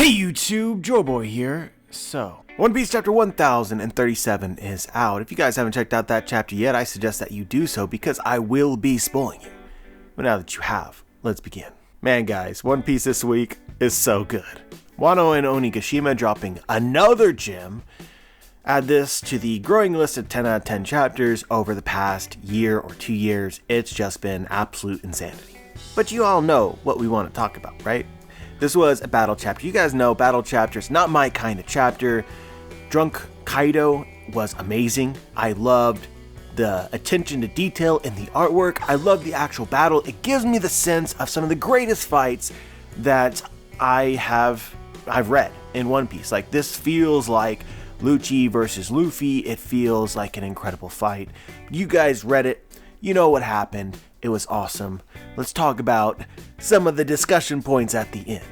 Hey YouTube, Joeboy here. So, One Piece chapter 1037 is out. If you guys haven't checked out that chapter yet, I suggest that you do so because I will be spoiling you. But now that you have, let's begin. Man guys, One Piece this week is so good. Wano and Onigashima dropping another gem. Add this to the growing list of 10 out of 10 chapters over the past year or 2 years. It's just been absolute insanity. But you all know what we want to talk about, right? This was a battle chapter. You guys know battle chapters, not my kind of chapter. Drunk Kaido was amazing. I loved the attention to detail in the artwork. I love the actual battle. It gives me the sense of some of the greatest fights that I've read in One Piece. Like, this feels like Lucci versus Luffy. It feels like an incredible fight. You guys read it. You know what happened. It was awesome. Let's talk about some of the discussion points at the end.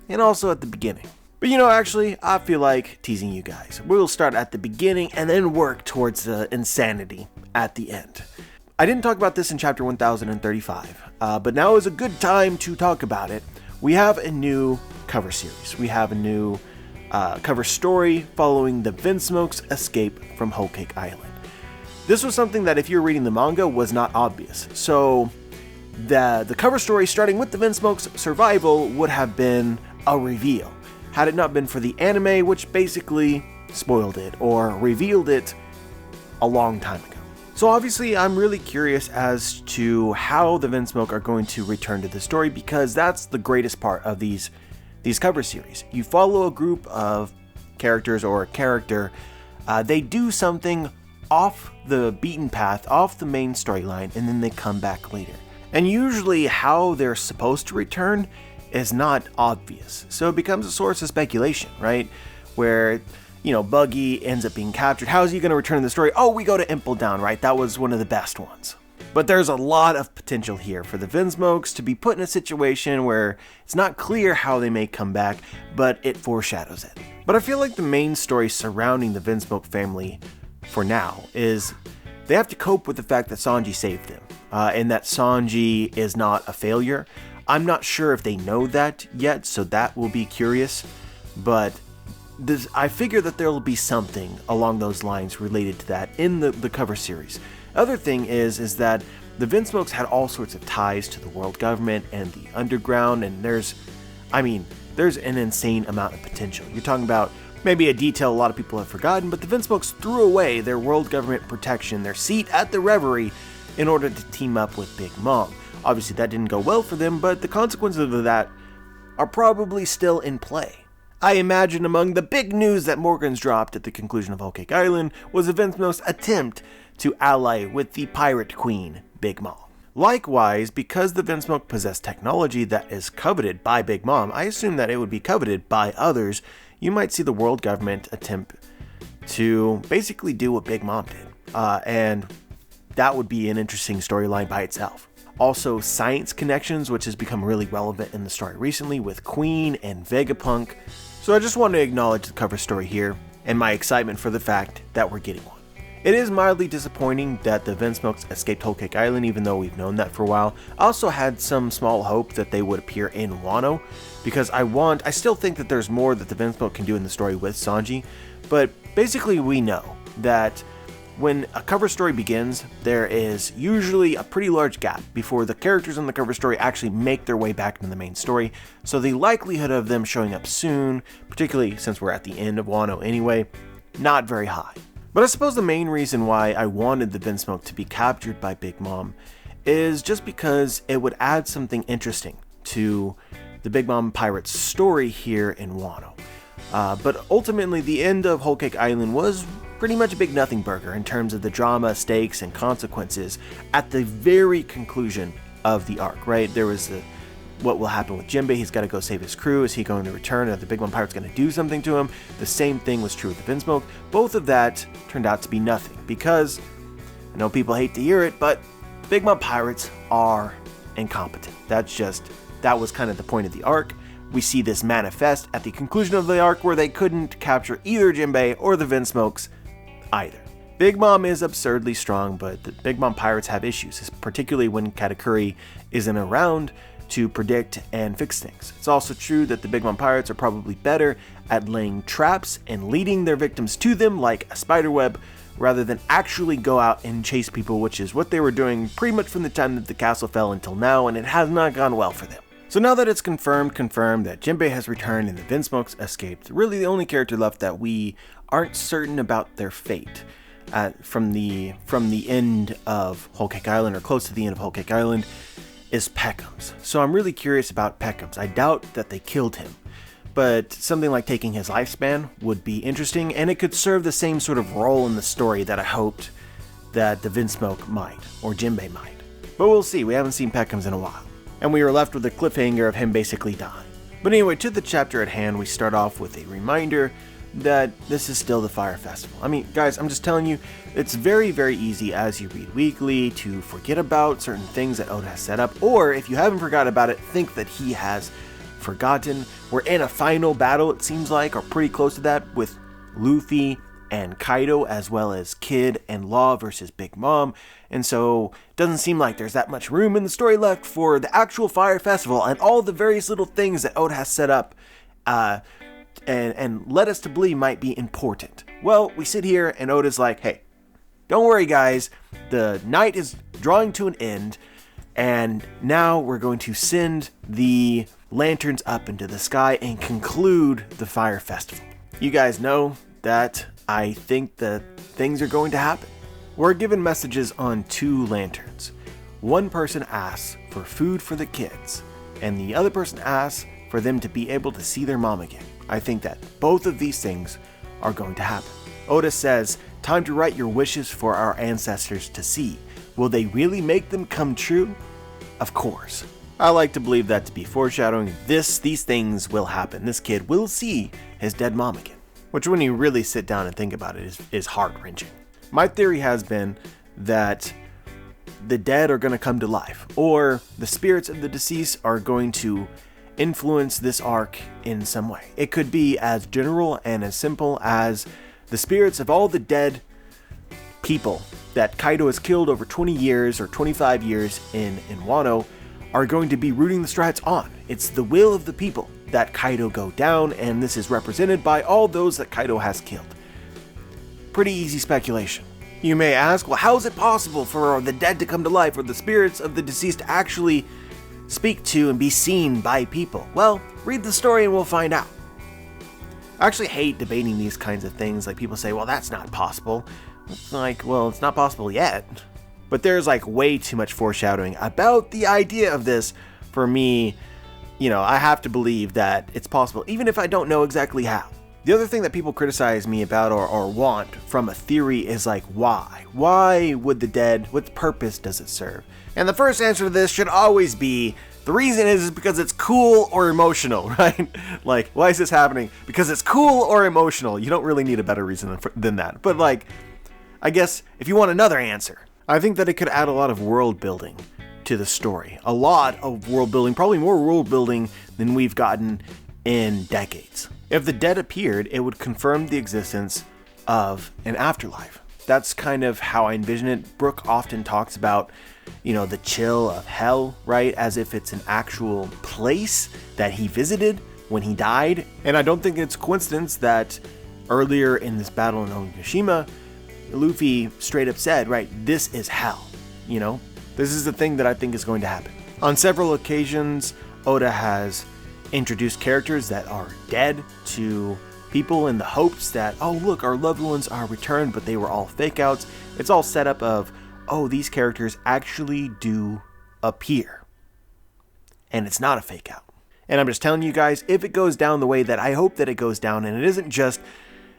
And also at the beginning. But actually, I feel like teasing you guys. We'll start at the beginning and then work towards the insanity at the end. I didn't talk about this in chapter 1035, but now is a good time to talk about it. We have a new cover series. We have a new cover story following the Vinsmoke's escape from Whole Cake Island. This was something that if you're reading the manga was not obvious. So the cover story starting with the Vinsmoke's survival would have been a reveal. Had it not been for the anime, which basically spoiled it or revealed it a long time ago. So obviously I'm really curious as to how the Vinsmoke are going to return to the story, because that's the greatest part of these cover series. You follow a group of characters or a character, they do something off the beaten path, off the main storyline, and then they come back later. And usually how they're supposed to return is not obvious. So it becomes a source of speculation, right? Where, Buggy ends up being captured. How is he going to return to the story? Oh, we go to Impel Down, right? That was one of the best ones. But there's a lot of potential here for the Vinsmokes to be put in a situation where it's not clear how they may come back, but it foreshadows it. But I feel like the main story surrounding the Vinsmoke family for now is they have to cope with the fact that Sanji saved them, and that Sanji is not a failure. I'm not sure if they know that yet, so that will be curious, but I figure that there will be something along those lines related to that in the cover series. Other thing is that the Vinsmokes had all sorts of ties to the world government and the underground, and there's an insane amount of potential. You're talking about maybe a detail a lot of people have forgotten, but the Vinsmokes threw away their world government protection, their seat at the Reverie, in order to team up with Big Mom. Obviously that didn't go well for them, but the consequences of that are probably still in play. I imagine among the big news that Morgan's dropped at the conclusion of Whole Cake Island was the Vinsmoke's attempt to ally with the pirate queen, Big Mom. Likewise, because the Vinsmoke possess technology that is coveted by Big Mom, I assume that it would be coveted by others. You might see the world government attempt to basically do what Big Mom did, and that would be an interesting storyline by itself. Also, science connections, which has become really relevant in the story recently with Queen and Vegapunk. So I just want to acknowledge the cover story here and my excitement for the fact that we're getting one. It is mildly disappointing that the Vinsmokes escaped Whole Cake Island, even though we've known that for a while. I also had some small hope that they would appear in Wano, because I still think that there's more that the Vinsmoke can do in the story with Sanji, but basically we know that when a cover story begins, there is usually a pretty large gap before the characters in the cover story actually make their way back into the main story, so the likelihood of them showing up soon, particularly since we're at the end of Wano anyway, not very high. But I suppose the main reason why I wanted the Vinsmoke to be captured by Big Mom is just because it would add something interesting to the Big Mom Pirates story here in Wano. But ultimately, the end of Whole Cake Island was pretty much a big nothing burger in terms of the drama, stakes, and consequences at the very conclusion of the arc, right? There was what will happen with Jinbei. He's got to go save his crew. Is he going to return? Are the Big Mom Pirates going to do something to him? The same thing was true with the Vinsmoke. Both of that turned out to be nothing, because I know people hate to hear it, but Big Mom Pirates are incompetent. That was kind of the point of the arc. We see this manifest at the conclusion of the arc, where they couldn't capture either Jinbei or the Vinsmokes either. Big Mom is absurdly strong, but the Big Mom Pirates have issues, particularly when Katakuri isn't around to predict and fix things. It's also true that the Big Mom Pirates are probably better at laying traps and leading their victims to them like a spiderweb, rather than actually go out and chase people, which is what they were doing pretty much from the time that the castle fell until now, and it has not gone well for them. So now that it's confirmed that Jinbei has returned and the Vinsmokes escaped, really the only character left that we aren't certain about their fate from the end of Whole Cake Island, or close to the end of Whole Cake Island, is Peckham's. So I'm really curious about Peckham's. I doubt that they killed him, but something like taking his lifespan would be interesting, and it could serve the same sort of role in the story that I hoped that the Vinsmoke might, or Jinbei might. But we'll see, we haven't seen Peckham's in a while. And we were left with a cliffhanger of him basically dying. But anyway, to the chapter at hand, we start off with a reminder that this is still the Fire Festival. I mean, guys, I'm just telling you, it's very, very easy as you read weekly to forget about certain things that Oda has set up, or if you haven't forgot about it, think that he has forgotten. We're in a final battle, it seems like, or pretty close to that, with Luffy and Kaido, as well as Kid and Law versus Big Mom, and so it doesn't seem like there's that much room in the story left for the actual Fire Festival and all the various little things that Oda has set up and led us to believe might be important. Well, we sit here and Oda's like, hey, don't worry guys, the night is drawing to an end, and now we're going to send the lanterns up into the sky and conclude the Fire Festival. You guys know that I think that things are going to happen. We're given messages on 2 lanterns. One person asks for food for the kids, and the other person asks for them to be able to see their mom again. I think that both of these things are going to happen. Oda says, time to write your wishes for our ancestors to see. Will they really make them come true? Of course. I like to believe that to be foreshadowing. These things will happen. This kid will see his dead mom again. Which, when you really sit down and think about it, is heart-wrenching. My theory has been that the dead are going to come to life, or the spirits of the deceased are going to influence this arc in some way. It could be as general and as simple as the spirits of all the dead people that Kaido has killed over 20 years or 25 years in Wano are going to be rooting the Straits on. It's the will of the people that Kaido go down, and this is represented by all those that Kaido has killed. Pretty easy speculation. You may ask, well, how is it possible for the dead to come to life, or the spirits of the deceased to actually speak to and be seen by people? Well, read the story and we'll find out. I actually hate debating these kinds of things. Like, people say, well, that's not possible. It's like, well, it's not possible yet. But there's like way too much foreshadowing about the idea of this for me. You know, I have to believe that it's possible, even if I don't know exactly how. The other thing that people criticize me about or want from a theory is like, why? Why would the dead, what purpose does it serve? And the first answer to this should always be, the reason is because it's cool or emotional, right? Like, why is this happening? Because it's cool or emotional. You don't really need a better reason than that. But like, I guess if you want another answer, I think that it could add a lot of world building to the story. A lot of world building, probably more world building than we've gotten in decades. If the dead appeared, it would confirm the existence of an afterlife. That's kind of how I envision it. Brook often talks about, you know, the chill of hell, right? As if it's an actual place that he visited when he died. And I don't think it's coincidence that earlier in this battle in Onigashima, Luffy straight up said, right, this is hell, you know? This is the thing that I think is going to happen. On several occasions, Oda has introduced characters that are dead to people in the hopes that, oh look, our loved ones are returned, but they were all fake outs. It's all set up of, oh, these characters actually do appear. And it's not a fake out. And I'm just telling you guys, if it goes down the way that I hope that it goes down, and it isn't just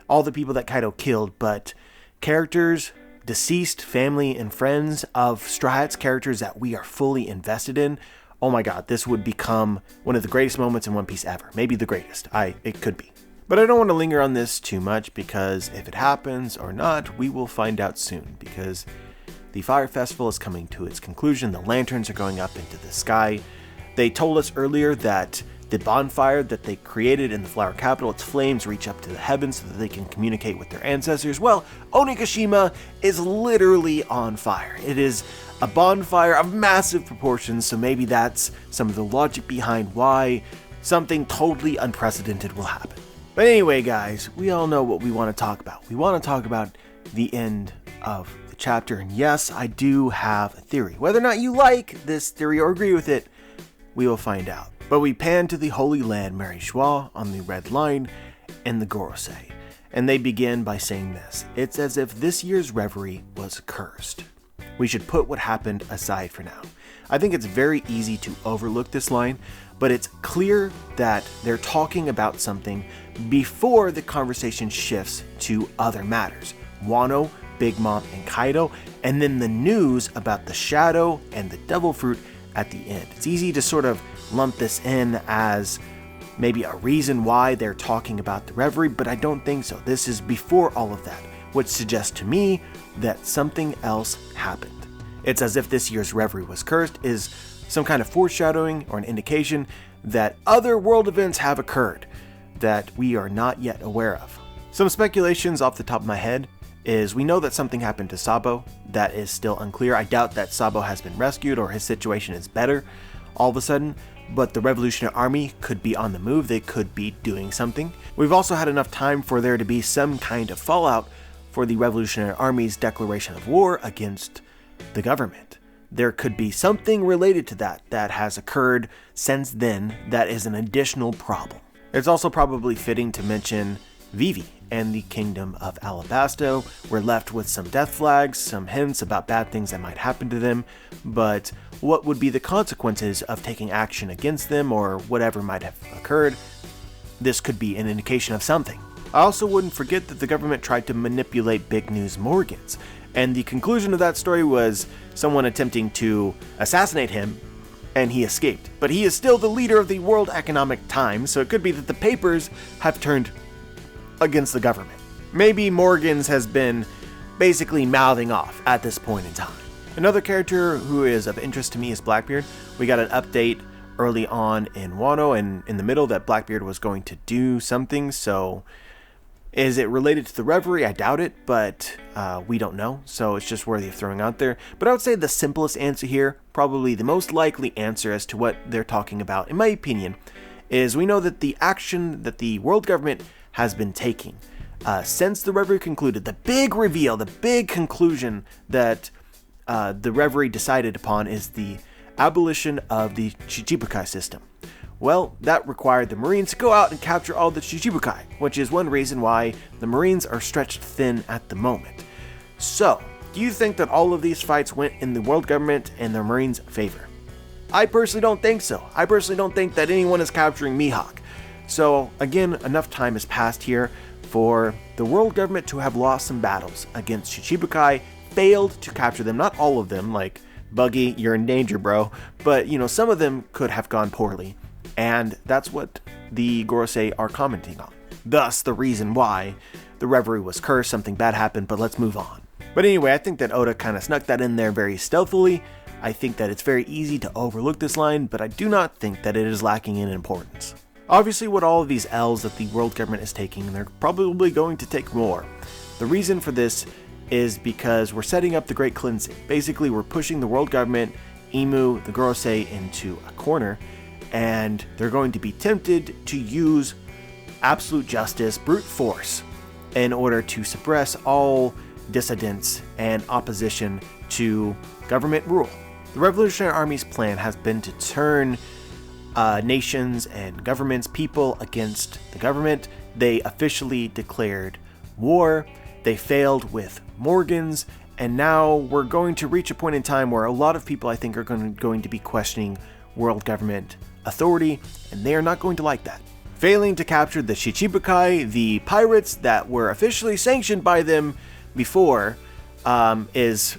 all the people that Kaido killed, but characters, deceased family and friends of Straw Hats, characters that we are fully invested in, oh my god, this would become one of the greatest moments in One Piece ever. Maybe the greatest. It could be. But I don't want to linger on this too much, because if it happens or not, we will find out soon, because the Fire Festival is coming to its conclusion. The lanterns are going up into the sky. They told us earlier that The bonfire that they created in the flower capital, its flames reach up to the heavens so that they can communicate with their ancestors. Well, Onigashima is literally on fire. It is a bonfire of massive proportions, so maybe that's some of the logic behind why something totally unprecedented will happen. But anyway, guys, we all know what we want to talk about. We want to talk about the end of the chapter, and yes, I do have a theory. Whether or not you like this theory or agree with it, we will find out. But we pan to the Holy Land Mary Schwa on the Red Line and the Gorosei, and they begin by saying this: it's as if this year's Reverie was cursed. We should put what happened aside for now. I think it's very easy to overlook this line, but it's clear that they're talking about something before the conversation shifts to other matters. Wano, Big Mom, and Kaido, and then the news about the shadow and the devil fruit at the end. It's easy to sort of lump this in as maybe a reason why they're talking about the Reverie, but I don't think so. This is before all of that, which suggests to me that something else happened. It's as if this year's Reverie was cursed is some kind of foreshadowing or an indication that other world events have occurred that we are not yet aware of. Some speculations off the top of my head is we know that something happened to Sabo. That is still unclear. I doubt that Sabo has been rescued or his situation is better all of a sudden, but the Revolutionary Army could be on the move. They could be doing something. We've also had enough time for there to be some kind of fallout for the Revolutionary Army's declaration of war against the government. There could be something related to that has occurred since then that is an additional problem. It's also probably fitting to mention Vivi and the Kingdom of Alabasta. We're left with some death flags, some hints about bad things that might happen to them, but what would be the consequences of taking action against them or whatever might have occurred? This could be an indication of something. I also wouldn't forget that the government tried to manipulate Big News Morgans, and the conclusion of that story was someone attempting to assassinate him, and he escaped. But he is still the leader of the World Economic Times, so it could be that the papers have turned against the government. Maybe Morgans has been basically mouthing off at this point in time. Another character who is of interest to me is Blackbeard. We got an update early on in Wano and in the middle that Blackbeard was going to do something, so is it related to the Reverie? I doubt it, but we don't know, so it's just worthy of throwing out there. But I would say the simplest answer here, probably the most likely answer as to what they're talking about, in my opinion, is we know that the action that the world government has been taking since the Reverie concluded, the big reveal, the big conclusion that the Reverie decided upon is the abolition of the Chichibukai system. Well, that required the Marines to go out and capture all the Chichibukai, which is one reason why the Marines are stretched thin at the moment. So, do you think that all of these fights went in the world government and the Marines' favor? I personally don't think so. I personally don't think that anyone is capturing Mihawk. So, again, enough time has passed here for the world government to have lost some battles against Chichibukai, failed to capture them, not all of them, like Buggy, you're in danger, bro, but, some of them could have gone poorly. And that's what the Gorosei are commenting on. Thus, the reason why the Reverie was cursed, something bad happened, but let's move on. But anyway, I think that Oda kind of snuck that in there very stealthily. I think that it's very easy to overlook this line, but I do not think that it is lacking in importance. Obviously, with all of these L's that the world government is taking, they're probably going to take more. The reason for this is because we're setting up the Great Cleansing. Basically, we're pushing the world government, Imu, the Gorosei into a corner, and they're going to be tempted to use absolute justice, brute force, in order to suppress all dissidents and opposition to government rule. The Revolutionary Army's plan has been to turn nations and governments, people against the government. They officially declared war. They failed with Morgans, and now we're going to reach a point in time where a lot of people, I think, are going to be questioning world government authority, and they are not going to like that. Failing to capture the Chichibukai, the pirates that were officially sanctioned by them before, that's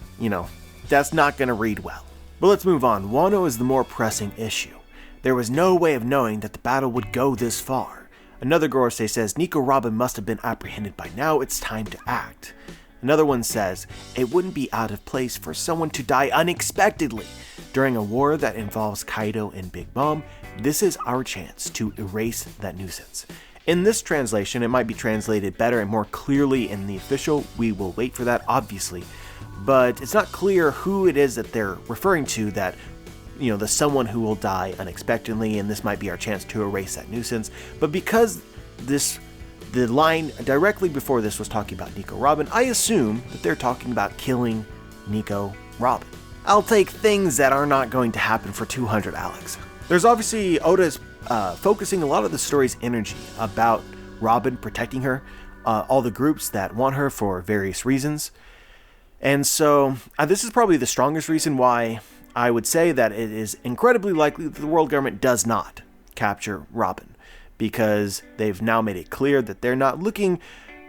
not going to read well. But let's move on. Wano is the more pressing issue. There was no way of knowing that the battle would go this far. Another Gorosei says, Nico Robin must have been apprehended by now, it's time to act. Another one says, it wouldn't be out of place for someone to die unexpectedly during a war that involves Kaido and Big Mom this is our chance to erase that nuisance. In this translation, it might be translated better and more clearly in the official. We will wait for that, obviously. But it's not clear who it is that they're referring to, that, the someone who will die unexpectedly, and this might be our chance to erase that nuisance. But because the line directly before this was talking about Nico Robin, I assume that they're talking about killing Nico Robin. I'll take things that are not going to happen for 200 Alex. There's obviously Oda's focusing a lot of the story's energy about Robin protecting her, all the groups that want her for various reasons. And so this is probably the strongest reason why I would say that it is incredibly likely that the world government does not capture Robin, because they've now made it clear that they're not looking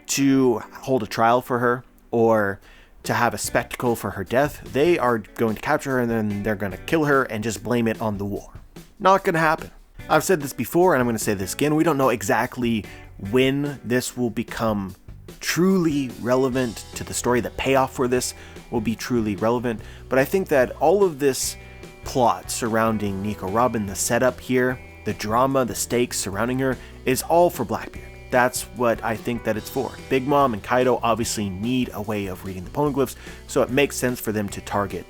to hold a trial for her or to have a spectacle for her death. They are going to capture her and then they're going to kill her and just blame it on the war. Not going to happen. I've said this before and I'm going to say this again. We don't know exactly when this will become truly relevant to the story. The payoff for this will be truly relevant. But I think that all of this plot surrounding Nico Robin, the setup here, the drama, the stakes surrounding her, is all for Blackbeard. That's what I think that it's for. Big Mom and Kaido obviously need a way of reading the poneglyphs, so it makes sense for them to target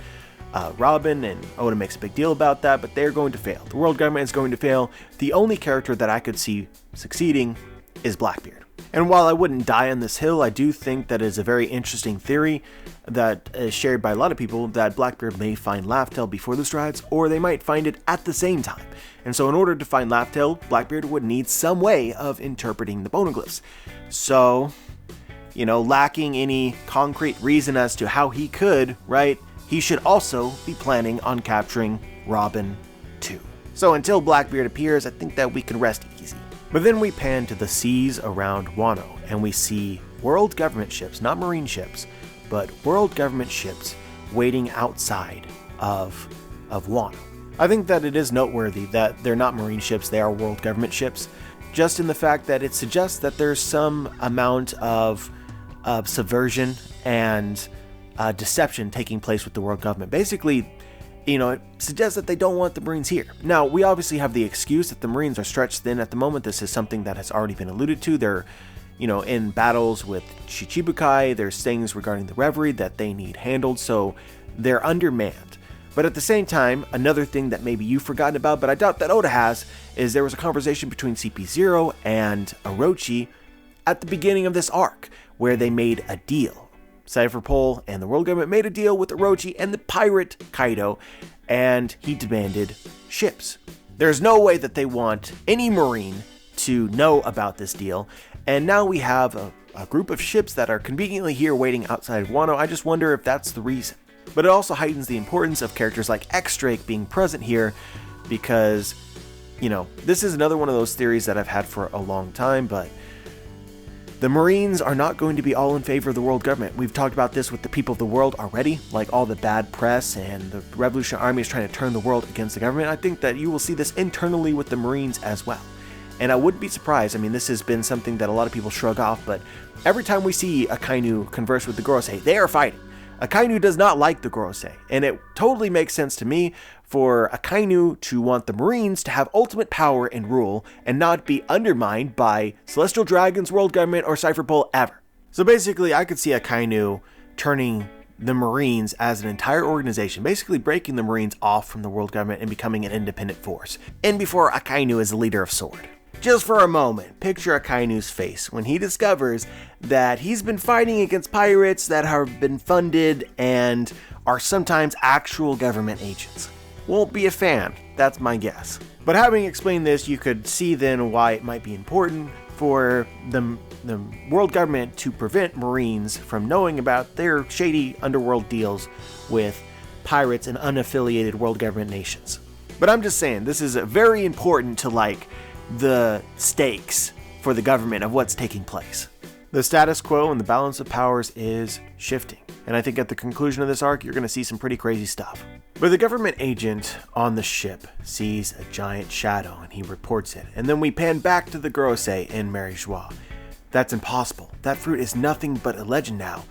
Robin, and Oda makes a big deal about that, but they're going to fail. The world government is going to fail. The only character that I could see succeeding is Blackbeard. And while I wouldn't die on this hill, I do think that is a very interesting theory that is shared by a lot of people, that Blackbeard may find Laugh-Tale before the strides, or they might find it at the same time. And so in order to find Laugh-Tale, Blackbeard would need some way of interpreting the poneglyphs. So, lacking any concrete reason as to how he could, right, he should also be planning on capturing Robin too. So until Blackbeard appears, I think that we can rest easy. But then we pan to the seas around Wano, and we see world government ships, not marine ships, but world government ships waiting outside of Wano. I think that it is noteworthy that they're not marine ships, they are world government ships, just in the fact that it suggests that there's some amount of subversion and deception taking place with the world government. Basically, it suggests that they don't want the Marines here. Now, we obviously have the excuse that the Marines are stretched thin at the moment. This is something that has already been alluded to. They're, in battles with Shichibukai. There's things regarding the Reverie that they need handled, so they're undermanned. But at the same time, another thing that maybe you've forgotten about, but I doubt that Oda has, is there was a conversation between CP0 and Orochi at the beginning of this arc, where they made a deal. Cypherpole and the world government made a deal with Orochi and the pirate Kaido, and he demanded ships. There's no way that they want any Marine to know about this deal, and now we have a group of ships that are conveniently here waiting outside of Wano. I just wonder if that's the reason. But it also heightens the importance of characters like X-Drake being present here, because, this is another one of those theories that I've had for a long time, but the Marines are not going to be all in favor of the world government. We've talked about this with the people of the world already, like all the bad press and the Revolutionary Army is trying to turn the world against the government. I think that you will see this internally with the Marines as well. And I wouldn't be surprised. This has been something that a lot of people shrug off, but every time we see Akainu converse with the Gorosei, they are fighting. Akainu does not like the Gorosei, and it totally makes sense to me for Akainu to want the Marines to have ultimate power and rule and not be undermined by Celestial Dragons, World Government, or Cypherpole ever. So basically, I could see Akainu turning the Marines as an entire organization, basically breaking the Marines off from the World Government and becoming an independent force. And before Akainu is the leader of Sword. Just for a moment, picture Akainu's face when he discovers that he's been fighting against pirates that have been funded and are sometimes actual government agents. Won't be a fan, that's my guess. But having explained this, you could see then why it might be important for the world government to prevent Marines from knowing about their shady underworld deals with pirates and unaffiliated world government nations. But I'm just saying, this is very important to the stakes for the government of what's taking place. The status quo and the balance of powers is shifting, and I think at the conclusion of this arc, you're going to see some pretty crazy stuff. But the government agent on the ship sees a giant shadow, and he reports it, and then we pan back to the Gorosei in Mary Joie. That's impossible. That fruit is nothing but a legend now,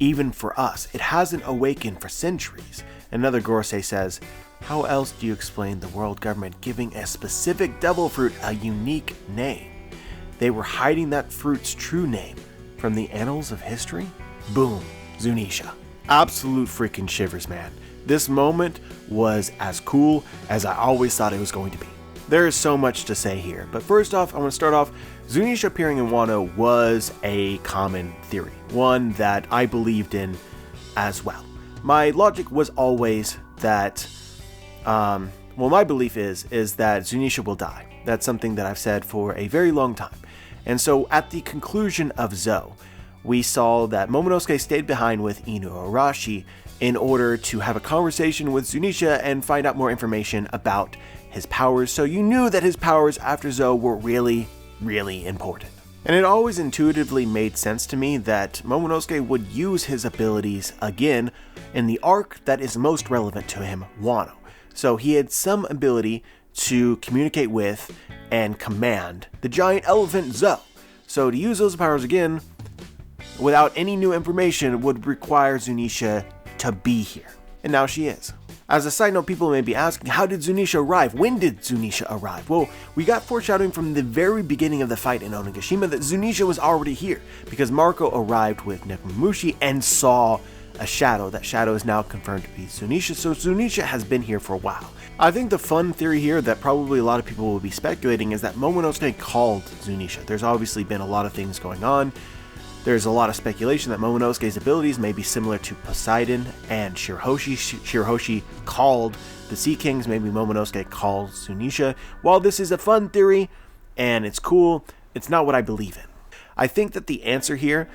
even for us. It hasn't awakened for centuries. Another Gorosei says, How else do you explain the world government giving a specific devil fruit a unique name? They were hiding that fruit's true name from the annals of history? Boom, Zunisha. Absolute freaking shivers, man. This moment was as cool as I always thought it was going to be. There is so much to say here, but first off, I want to start off, Zunisha appearing in Wano was a common theory, one that I believed in as well. My logic was always that, my belief is that Zunisha will die. That's something that I've said for a very long time. And so at the conclusion of Zou, we saw that Momonosuke stayed behind with Inuarashi in order to have a conversation with Zunisha and find out more information about his powers, so you knew that his powers after Zou were really, really important. And it always intuitively made sense to me that Momonosuke would use his abilities again in the arc that is most relevant to him, Wano. So he had some ability to communicate with and command the giant elephant Zou. So to use those powers again, without any new information, would require Zunisha to be here. And now she is. As a side note, people may be asking, how did Zunisha arrive? When did Zunisha arrive? Well, we got foreshadowing from the very beginning of the fight in Onigashima that Zunisha was already here, because Marco arrived with Nekomamushi and saw a shadow. That shadow is now confirmed to be Zunisha, so Zunisha has been here for a while. I think the fun theory here that probably a lot of people will be speculating is that Momonosuke called Zunisha. There's obviously been a lot of things going on. There's a lot of speculation that Momonosuke's abilities may be similar to Poseidon and Shirahoshi. Shirahoshi called the Sea Kings, maybe Momonosuke called Zunisha. While this is a fun theory and it's cool, it's not what I believe in. I think that the answer here,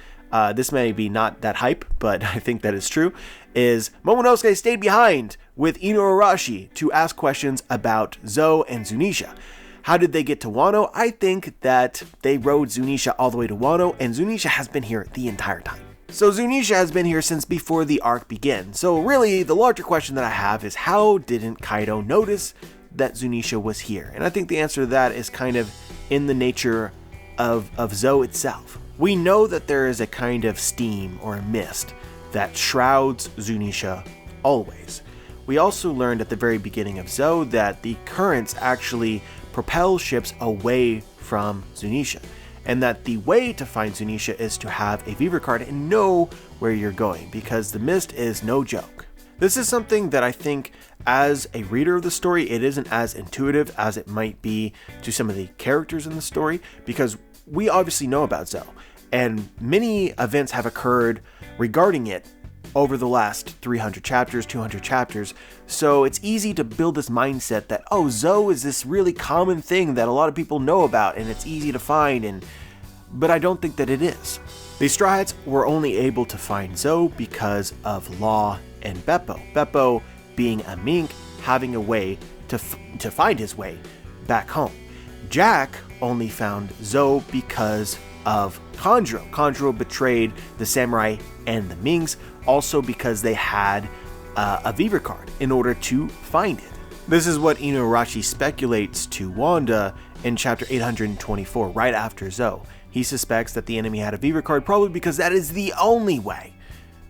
this may be not that hype, but I think that it's true, is Momonosuke stayed behind with Inuarashi to ask questions about Zou and Zunisha. How did they get to Wano? I think that they rode Zunisha all the way to Wano, and Zunisha has been here the entire time. So Zunisha has been here since before the arc began. So really, the larger question that I have is, how didn't Kaido notice that Zunisha was here? And I think the answer to that is kind of in the nature of Zou itself. We know that there is a kind of steam or a mist that shrouds Zunisha always. We also learned at the very beginning of Zou that the currents actually propel ships away from Zunisha, and that the way to find Zunisha is to have a Viver card and know where you're going, because the mist is no joke. This is something that I think, as a reader of the story, it isn't as intuitive as it might be to some of the characters in the story, because we obviously know about Zou, and many events have occurred regarding it over the last 300 chapters, 200 chapters, so it's easy to build this mindset that, oh, Zou is this really common thing that a lot of people know about and it's easy to find, but I don't think that it is. The Straw Hats were only able to find Zou because of Law and Beppo. Beppo, being a mink, having a way to find his way back home. Jack only found Zou because of Kanjuro. Kanjuro betrayed the samurai and the minks, also because they had a Viver card in order to find it. This is what Inuarashi speculates to Wanda in chapter 824, right after Zou. He suspects that the enemy had a Viver card probably because that is the only way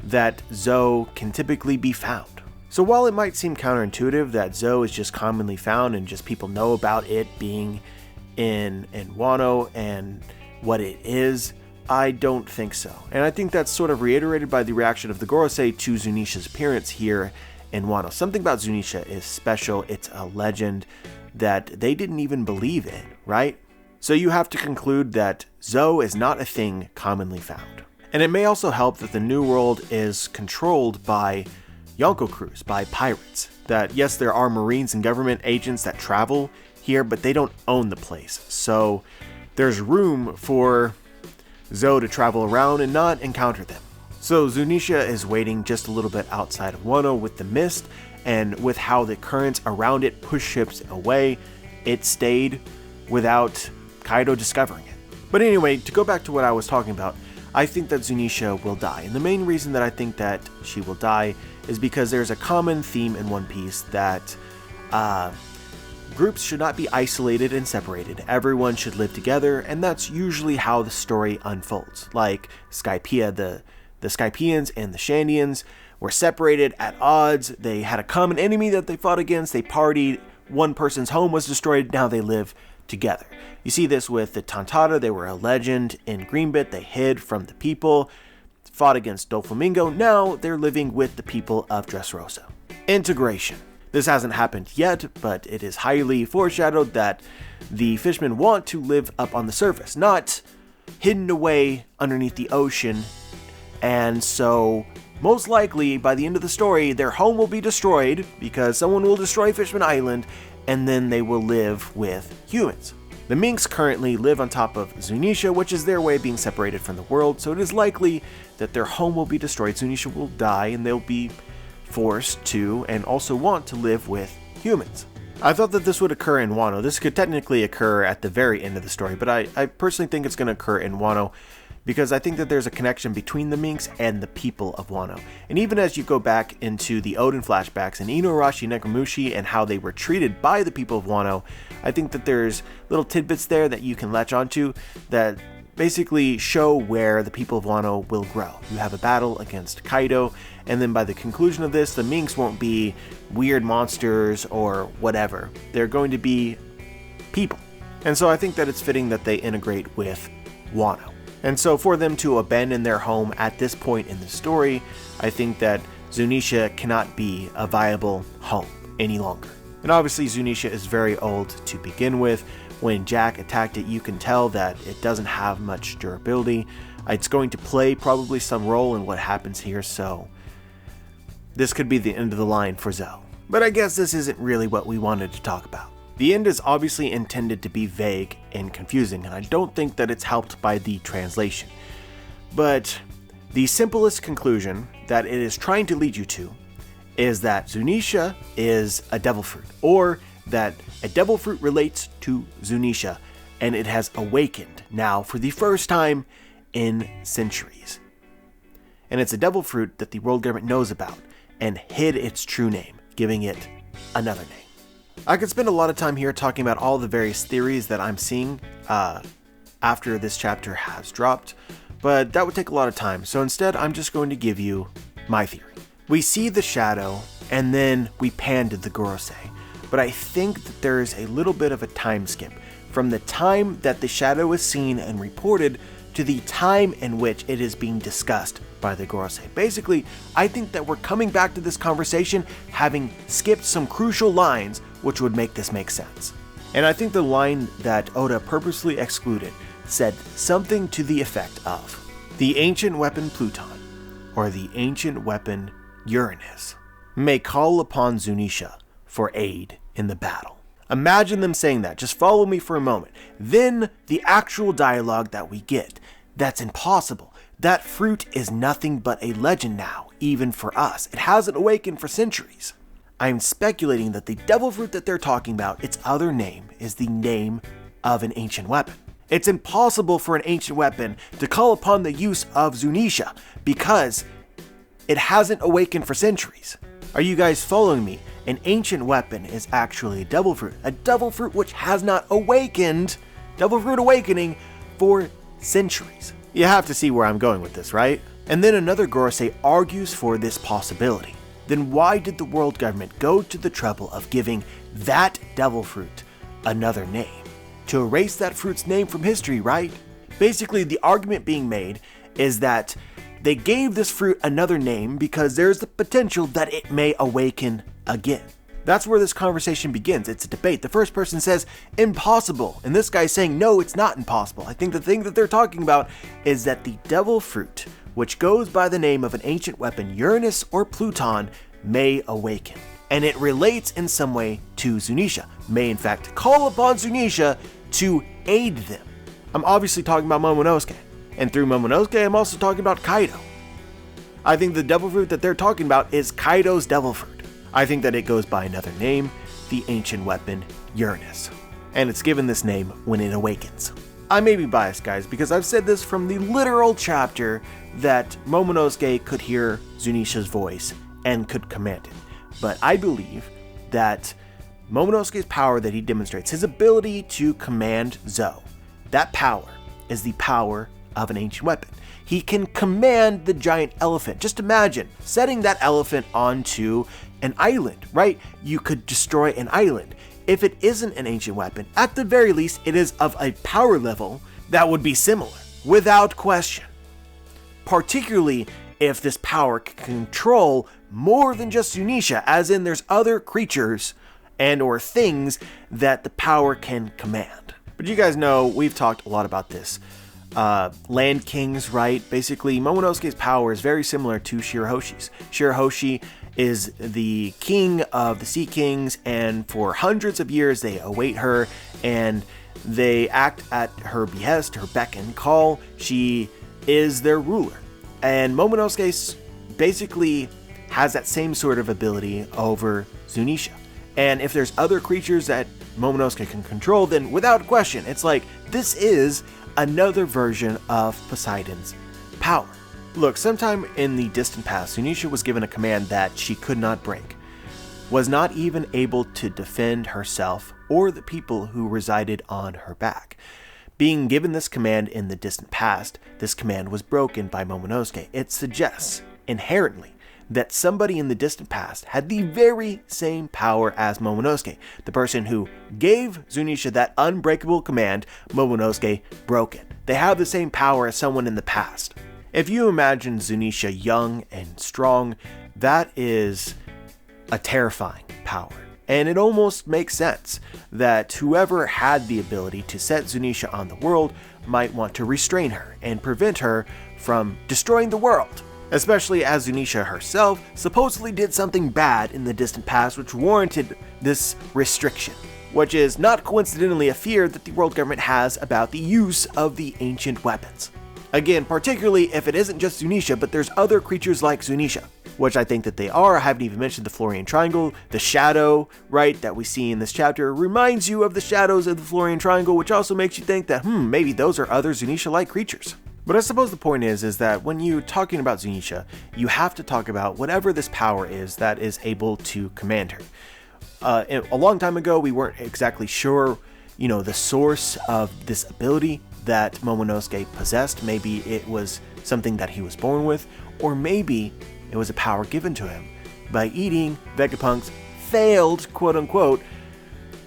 that Zou can typically be found. So while it might seem counterintuitive that Zou is just commonly found and just people know about it being in Wano and what it is, I don't think so. And I think that's sort of reiterated by the reaction of the Gorosei to Zunisha's appearance here in Wano. Something about Zunisha is special. It's a legend that they didn't even believe in, right? So you have to conclude that Zou is not a thing commonly found. And it may also help that the New World is controlled by Yonko crews, by pirates. That yes, there are Marines and government agents that travel here, but they don't own the place. So there's room for Zou to travel around and not encounter them. So Zunisha is waiting just a little bit outside of Wano with the mist, and with how the currents around it push ships away, it stayed without Kaido discovering it. But anyway, to go back to what I was talking about, I think that Zunisha will die. And the main reason that I think that she will die is because there's a common theme in One Piece that groups should not be isolated and separated. Everyone should live together, and that's usually how the story unfolds. Like Skypiea, the Skypieans and the Shandians, were separated at odds. They had a common enemy that they fought against. They partied. One person's home was destroyed. Now they live together. You see this with the Tantata. They were a legend in Greenbit. They hid from the people, fought against Doflamingo. Now they're living with the people of Dressrosa. Integration. This hasn't happened yet, but it is highly foreshadowed that the fishmen want to live up on the surface, not hidden away underneath the ocean. And so, most likely, by the end of the story, their home will be destroyed because someone will destroy Fishman Island, and then they will live with humans. The Minks currently live on top of Zunisha, which is their way of being separated from the world, so it is likely that their home will be destroyed. Zunisha will die, and they'll be forced to, and also want to live with humans. I thought that this would occur in Wano. This could technically occur at the very end of the story, but I personally think it's going to occur in Wano because I think that there's a connection between the Minks and the people of Wano. And even as you go back into the Odin flashbacks and Inuarashi Nekomushi and how they were treated by the people of Wano, I think that there's little tidbits there that you can latch onto that basically show where the people of Wano will grow. You have a battle against Kaido, and then by the conclusion of this, the Minks won't be weird monsters or whatever. They're going to be people. And so I think that it's fitting that they integrate with Wano. And so for them to abandon their home at this point in the story, I think that Zunisha cannot be a viable home any longer. And obviously Zunisha is very old to begin with. When Jack attacked it, you can tell that it doesn't have much durability. It's going to play probably some role in what happens here, so this could be the end of the line for Zoe. But I guess this isn't really what we wanted to talk about. The end is obviously intended to be vague and confusing, and I don't think that it's helped by the translation. But the simplest conclusion that it is trying to lead you to is that Zunisha is a devil fruit, or that a devil fruit relates to Zunisha, and it has awakened now for the first time in centuries. And it's a devil fruit that the world government knows about and hid its true name, giving it another name. I could spend a lot of time here talking about all the various theories that I'm seeing after this chapter has dropped, but that would take a lot of time, so instead I'm just going to give you my theory. We see the shadow, and then we pan to the Gorosei. But I think that there is a little bit of a time skip from the time that the shadow is seen and reported to the time in which it is being discussed by the Gorosei. Basically, I think that we're coming back to this conversation having skipped some crucial lines which would make this make sense. And I think the line that Oda purposely excluded said something to the effect of, "The ancient weapon Pluton, or the ancient weapon Uranus, may call upon Zunisha for aid in the battle." Imagine them saying that. Just follow me for a moment. Then the actual dialogue that we get. That's impossible. That fruit is nothing but a legend now, even for us. It hasn't awakened for centuries. I'm speculating that the devil fruit that they're talking about, its other name, is the name of an ancient weapon. It's impossible for an ancient weapon to call upon the use of Zunisha because it hasn't awakened for centuries. Are you guys following me? An ancient weapon is actually a devil fruit which has not awakened, devil fruit awakening, for centuries. You have to see where I'm going with this, right? And then another Gorosei argues for this possibility. Then why did the world government go to the trouble of giving that devil fruit another name? To erase that fruit's name from history, right? Basically, the argument being made is that they gave this fruit another name because there's the potential that it may awaken again. That's where this conversation begins. It's a debate. The first person says, impossible. And this guy's saying, no, it's not impossible. I think the thing that they're talking about is that the devil fruit, which goes by the name of an ancient weapon, Uranus or Pluton, may awaken. And it relates in some way to Zunisha, may in fact call upon Zunisha to aid them. I'm obviously talking about Momonosuke. And through Momonosuke, I'm also talking about Kaido. I think the devil fruit that they're talking about is Kaido's devil fruit. I think that it goes by another name, the ancient weapon Uranus. And it's given this name when it awakens. I may be biased, guys, because I've said this from the literal chapter that Momonosuke could hear Zunisha's voice and could command it. But I believe that Momonosuke's power that he demonstrates, his ability to command Zoe, that power is the power of an ancient weapon. He can command the giant elephant. Just imagine setting that elephant onto an island, right? You could destroy an island. If it isn't an ancient weapon, at the very least, it is of a power level that would be similar, without question. Particularly if this power can control more than just Zunisha, as in there's other creatures and or things that the power can command. But you guys know, we've talked a lot about this. Land kings, right? Basically, Momonosuke's power is very similar to Shirahoshi's. Shirahoshi is the king of the Sea Kings, and for hundreds of years they await her, and they act at her behest, her beck and call. She is their ruler. And Momonosuke basically has that same sort of ability over Zunisha. And if there's other creatures that Momonosuke can control, then without question, it's like, this is another version of Poseidon's power. Look, sometime in the distant past, Zunisha was given a command that she could not break, was not even able to defend herself or the people who resided on her back. Being given this command in the distant past, this command was broken by Momonosuke. It suggests, inherently, that somebody in the distant past had the very same power as Momonosuke. The person who gave Zunisha that unbreakable command, Momonosuke broke it. They have the same power as someone in the past. If you imagine Zunisha young and strong, that is a terrifying power. And it almost makes sense that whoever had the ability to set Zunisha on the world might want to restrain her and prevent her from destroying the world. Especially as Zunisha herself supposedly did something bad in the distant past which warranted this restriction, which is not coincidentally a fear that the world government has about the use of the ancient weapons. Again, particularly if it isn't just Zunisha, but there's other creatures like Zunisha, which I think that they are. I haven't even mentioned the Florian Triangle. The shadow, right, that we see in this chapter reminds you of the shadows of the Florian Triangle, which also makes you think that, maybe those are other Zunisha-like creatures. But I suppose the point is that when you're talking about Zunisha, you have to talk about whatever this power is that is able to command her. A long time ago, we weren't exactly sure, the source of this ability that Momonosuke possessed. Maybe it was something that he was born with, or maybe it was a power given to him by eating Vegapunk's failed, quote-unquote,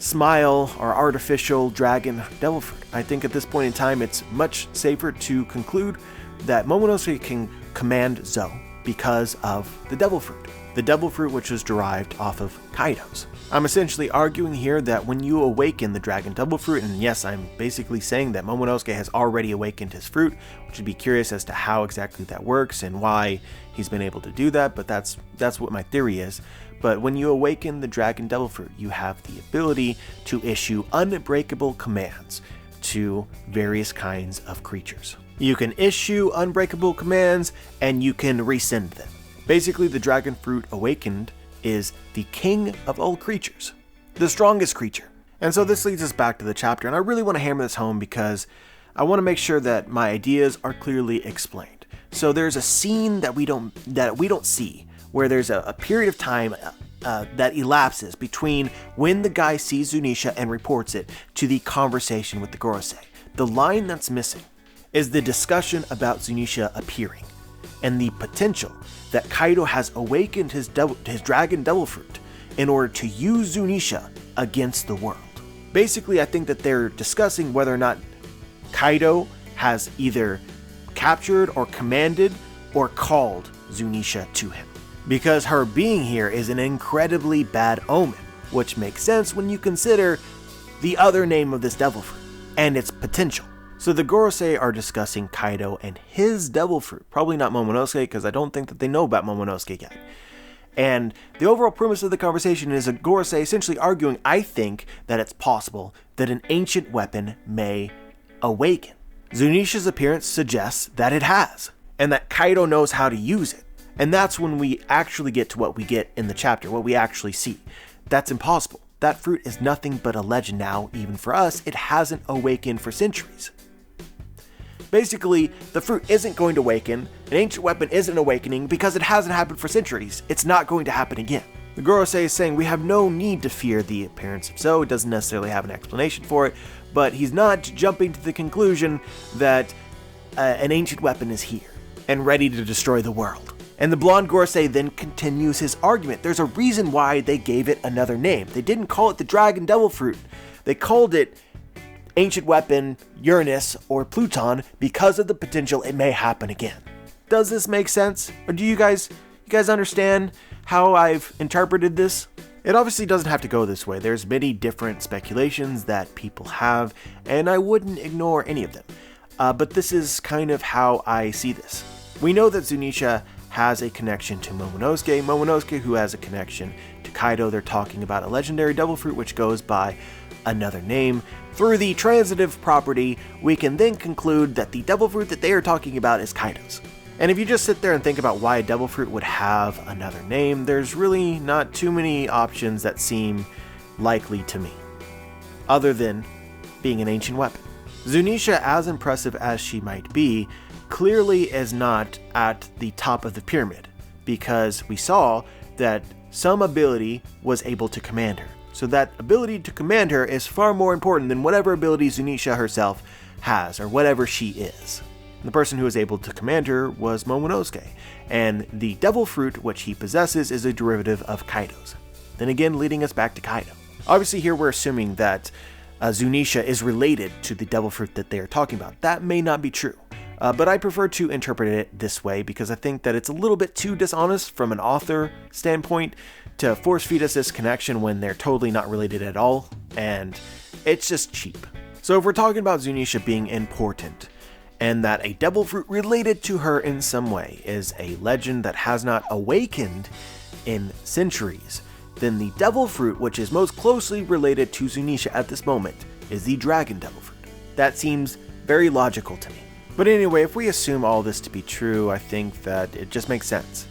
smile or artificial dragon devil fruit. I think at this point in time, it's much safer to conclude that Momonosuke can command Zou because of the devil fruit. The devil fruit which was derived off of Kaido's. I'm essentially arguing here that when you awaken the dragon devil fruit, and yes, I'm basically saying that Momonosuke has already awakened his fruit, which would be curious as to how exactly that works and why he's been able to do that, but that's what my theory is. But when you awaken the dragon devil fruit, you have the ability to issue unbreakable commands to various kinds of creatures. You can issue unbreakable commands and you can rescind them. Basically, the dragon fruit awakened is the king of all creatures, the strongest creature. And so this leads us back to the chapter, and I really want to hammer this home because I want to make sure that my ideas are clearly explained. So there's a scene that we don't see, where there's a period of time that elapses between when the guy sees Zunisha and reports it to the conversation with the Gorosei. The line that's missing is the discussion about Zunisha appearing and the potential that Kaido has awakened his dragon devil fruit in order to use Zunisha against the world. Basically, I think that they're discussing whether or not Kaido has either captured or commanded or called Zunisha to him. Because her being here is an incredibly bad omen, which makes sense when you consider the other name of this devil fruit and its potential. So the Gorosei are discussing Kaido and his devil fruit, probably not Momonosuke, because I don't think that they know about Momonosuke yet. And the overall premise of the conversation is a Gorosei essentially arguing, I think that it's possible that an ancient weapon may awaken. Zunisha's appearance suggests that it has, and that Kaido knows how to use it. And that's when we actually get to what we get in the chapter, what we actually see. That's impossible. That fruit is nothing but a legend now, even for us. It hasn't awakened for centuries. Basically, the fruit isn't going to awaken, an ancient weapon isn't awakening because it hasn't happened for centuries. It's not going to happen again. The Gorosei is saying we have no need to fear the appearance of Zou. It doesn't necessarily have an explanation for it, but he's not jumping to the conclusion that an ancient weapon is here and ready to destroy the world. And the blonde Gorosei then continues his argument. There's a reason why they gave it another name. They didn't call it the Dragon Devil Fruit. They called it Ancient Weapon, Uranus, or Pluton because of the potential it may happen again. Does this make sense? Or do you guys understand how I've interpreted this? It obviously doesn't have to go this way. There's many different speculations that people have, and I wouldn't ignore any of them. But this is kind of how I see this. We know that Zunisha has a connection to Momonosuke, who has a connection to Kaido. They're talking about a legendary devil fruit which goes by another name. Through the transitive property, we can then conclude that the devil fruit that they are talking about is Kaido's. And if you just sit there and think about why a devil fruit would have another name, there's really not too many options that seem likely to me, other than being an ancient weapon. Zunisha, as impressive as she might be, clearly is not at the top of the pyramid, because we saw that some ability was able to command her. So that ability to command her is far more important than whatever ability Zunisha herself has, or whatever she is. The person who was able to command her was Momonosuke, and the devil fruit which he possesses is a derivative of Kaido's. Then again, leading us back to Kaido. Obviously here we're assuming that Zunisha is related to the devil fruit that they are talking about. That may not be true, but I prefer to interpret it this way because I think that it's a little bit too dishonest from an author standpoint to force feed us this connection when they're totally not related at all, and it's just cheap. So if we're talking about Zunisha being important, and that a devil fruit related to her in some way is a legend that has not awakened in centuries, then the devil fruit which is most closely related to Zunisha at this moment is the dragon devil fruit. That seems very logical to me. But anyway, if we assume all this to be true, I think that it just makes sense.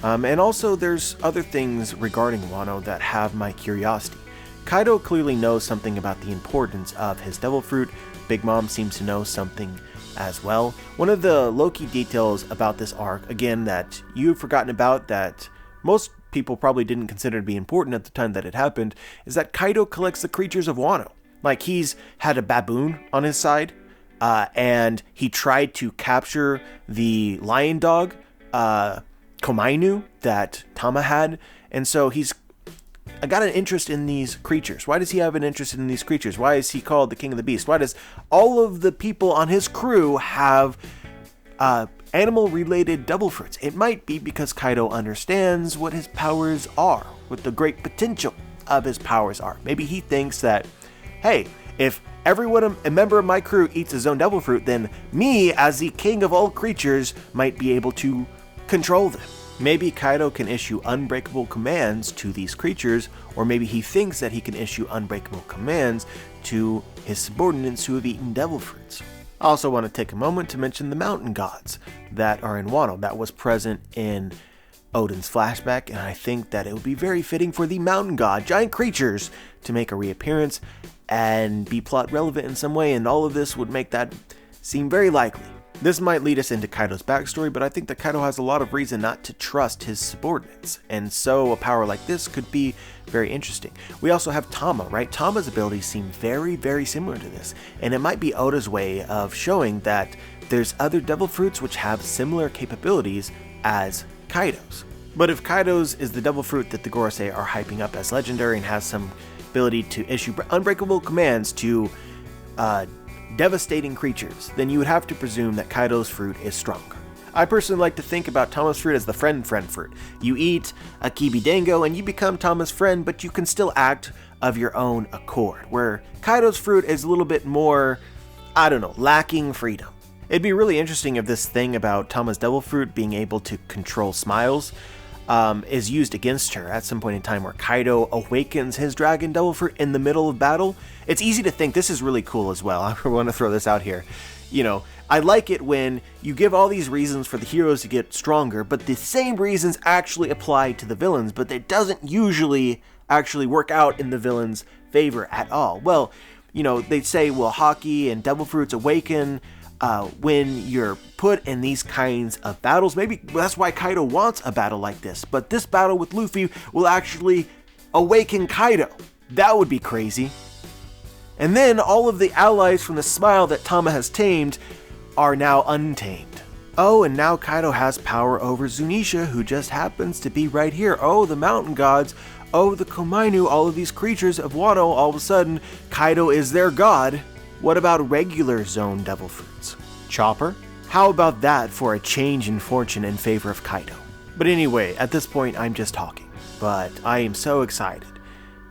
And also there's other things regarding Wano that have my curiosity. Kaido clearly knows something about the importance of his devil fruit. Big Mom seems to know something as well. One of the low-key details about this arc, again, that you've forgotten about, that most people probably didn't consider to be important at the time that it happened, is that Kaido collects the creatures of Wano. Like, he's had a baboon on his side, and he tried to capture the lion dog, Komainu, that Tama had, and so I got an interest in these creatures. Why does he have an interest in these creatures? Why is he called the King of the Beast? Why does all of the people on his crew have animal-related devil fruits? It might be because Kaido understands what his powers are, what the great potential of his powers are. Maybe he thinks that, hey, if everyone, a member of my crew, eats his own devil fruit, then me, as the king of all creatures, might be able to control them. Maybe Kaido can issue unbreakable commands to these creatures, or maybe he thinks that he can issue unbreakable commands to his subordinates who have eaten devil fruits. I also want to take a moment to mention the mountain gods that are in Wano. That was present in Oden's flashback, and I think that it would be very fitting for the mountain god, giant creatures, to make a reappearance and be plot relevant in some way, and all of this would make that seem very likely. This might lead us into Kaido's backstory, but I think that Kaido has a lot of reason not to trust his subordinates, and so a power like this could be very interesting. We also have Tama, right? Tama's abilities seem very, very similar to this, and it might be Oda's way of showing that there's other devil fruits which have similar capabilities as Kaido's. But if Kaido's is the devil fruit that the Gorosei are hyping up as legendary and has some ability to issue unbreakable commands to devastating creatures, then you would have to presume that Kaido's fruit is stronger. I personally like to think about Tama's fruit as the friend fruit. You eat a Kibidango and you become Tama's friend, but you can still act of your own accord, where Kaido's fruit is a little bit more, lacking freedom. It'd be really interesting if this thing about Tama's devil fruit being able to control smiles is used against her at some point in time, where Kaido awakens his dragon devil fruit in the middle of battle. It's easy to think this is really cool as well. I want to throw this out here. I like it when you give all these reasons for the heroes to get stronger, but the same reasons actually apply to the villains, but it doesn't usually actually work out in the villain's favor at all. Well, they say, Haki and devil fruits awaken when you're put in these kinds of battles. Maybe that's why Kaido wants a battle like this, but this battle with Luffy will actually awaken Kaido. That would be crazy. And then all of the allies from the smile that Tama has tamed are now untamed. Oh, and now Kaido has power over Zunisha, who just happens to be right here. Oh, the mountain gods. Oh, the Komainu, all of these creatures of Wano, all of a sudden, Kaido is their god. What about regular zone devil fruits? Chopper? How about that for a change in fortune in favor of Kaido? But anyway, at this point, I'm just talking. But I am so excited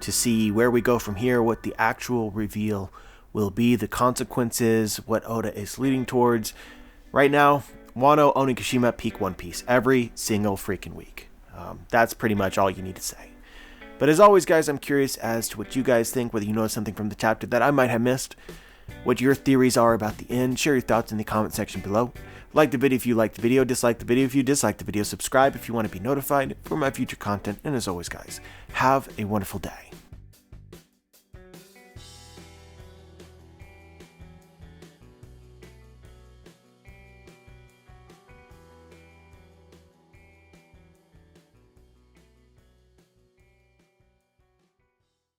to see where we go from here, what the actual reveal will be, the consequences, what Oda is leading towards. Right now, Wano, Onigashima, peak One Piece every single freaking week. That's pretty much all you need to say. But as always, guys, I'm curious as to what you guys think, whether you know something from the chapter that I might have missed, what your theories are about the end. Share your thoughts in the comment section below. Like the video if you liked the video, dislike the video if you disliked the video, subscribe if you want to be notified for my future content, and as always, guys, have a wonderful day.